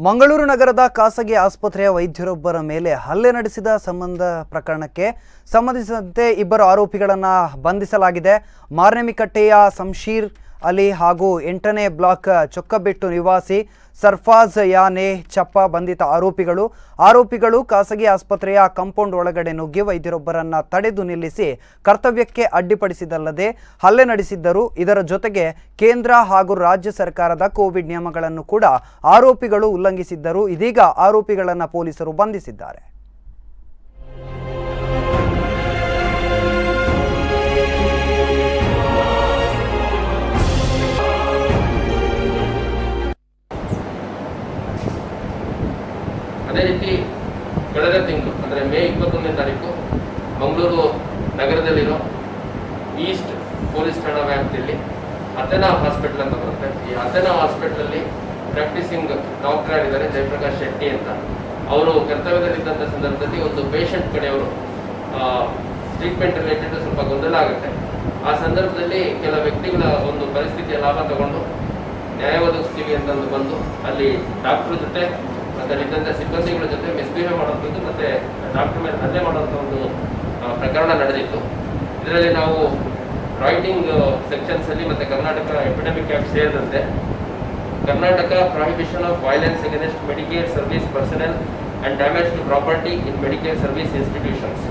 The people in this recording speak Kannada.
ಮಂಗಳೂರು ನಗರದ ಖಾಸಗಿ ಆಸ್ಪತ್ರೆಯ ವೈದ್ಯರೊಬ್ಬರ ಮೇಲೆ ಹಲ್ಲೆ ನಡೆಸಿದ ಪ್ರಕರಣಕ್ಕೆ ಸಂಬಂಧಿಸಿದಂತೆ ಇಬ್ಬರು ಆರೋಪಿಗಳನ್ನು ಬಂಧಿಸಲಾಗಿದೆ. ಮಾರ್ನೆಮಿಕಟ್ಟೆಯ ಶಂಶೀರ್ ಅಲಿ ಹಾಗೂ 8ನೇ ಬ್ಲಾಕ್ ಚೊಕ್ಕಬೆಟ್ಟು ನಿವಾಸಿ ಸರ್ಫಾಜ್ ಯಾನೆ ಚಪ್ಪ ಬಂಧಿತ ಆರೋಪಿಗಳು ಖಾಸಗಿ ಆಸ್ಪತ್ರೆಯ ಕಾಂಪೌಂಡ್ ಒಳಗಡೆ ನುಗ್ಗಿ ವೈದ್ಯರೊಬ್ಬರನ್ನ ತಡೆದು ನಿಲ್ಲಿಸಿ ಕರ್ತವ್ಯಕ್ಕೆ ಅಡ್ಡಿಪಡಿಸಿದಲ್ಲದೆ ಹಲ್ಲೆ ನಡೆಸಿದ್ದರು. ಇದರ ಜೊತೆಗೆ ಕೇಂದ್ರ ಹಾಗೂ ರಾಜ್ಯ ಸರ್ಕಾರದ ಕೋವಿಡ್ ನಿಯಮಗಳನ್ನು ಕೂಡ ಆರೋಪಿಗಳು ಉಲ್ಲಂಘಿಸಿದ್ದರು. ಇದೀಗ ಆರೋಪಿಗಳನ್ನು ಪೊಲೀಸರು ಬಂಧಿಸಿದ್ದಾರೆ. ಅದೇ ರೀತಿ ಕಳೆದ ತಿಂಗಳು ಅಂದರೆ ಮೇ 21ನೇ ತಾರೀಕು ಮಂಗಳೂರು ನಗರದಲ್ಲಿರೋ ಈಸ್ಟ್ ಪೊಲೀಸ್ ಠಾಣಾ ವ್ಯಾಪ್ತಿಯಲ್ಲಿ ಅಥೆನಾ ಹಾಸ್ಪಿಟಲ್ ಅಂತ ಬರುತ್ತೆ. ಈ ಅಥೆನಾ ಹಾಸ್ಪಿಟಲಲ್ಲಿ ಪ್ರಾಕ್ಟೀಸಿಂಗ್ ಡಾಕ್ಟರ್ ಆಗಿದ್ದಾರೆ ಜಯಪ್ರಕಾಶ್ ಶೆಟ್ಟಿ ಅಂತ. ಅವರು ಕರ್ತವ್ಯದಲ್ಲಿದ್ದಂಥ ಸಂದರ್ಭದಲ್ಲಿ ಒಂದು ಪೇಷಂಟ್ ಕಡೆಯವರು ಟ್ರೀಟ್ಮೆಂಟ್ ರಿಲೇಟೆಡ್ ಸ್ವಲ್ಪ ಗೊಂದಲ ಆಗುತ್ತೆ. ಆ ಸಂದರ್ಭದಲ್ಲಿ ಕೆಲ ವ್ಯಕ್ತಿಗಳ ಒಂದು ಪರಿಸ್ಥಿತಿಯ ಲಾಭ ತಗೊಂಡು ನ್ಯಾಯ ಒದಗಿಸ್ತೀವಿ ಅಂತಂದು ಬಂದು ಅಲ್ಲಿ ಡಾಕ್ಟರ್ ಜೊತೆ ಮತ್ತು ಅಲ್ಲಿದ್ದಂಥ ಸಿಬ್ಬಂದಿಗಳ ಜೊತೆ ಮಿಸ್ಬಿಹೇವ್ ಮಾಡುವಂಥದ್ದು ಮತ್ತು ಡಾಕ್ಟರ್ ಮೇಲೆ ಹಲ್ಲೆ ಮಾಡುವಂಥ ಒಂದು ಪ್ರಕರಣ ನಡೆದಿತ್ತು. ಇದರಲ್ಲಿ ನಾವು ರೈಟಿಂಗ್ ಸೆಕ್ಷನ್ಸಲ್ಲಿ ಮತ್ತು ಕರ್ನಾಟಕ ಎಪಿಡೆಮಿಕ್ ಆ್ಯಕ್ಟ್ ಸೇರಿದಂತೆ Karnataka prohibition of violence against medicare service personnel and damage to property in medicare service institutions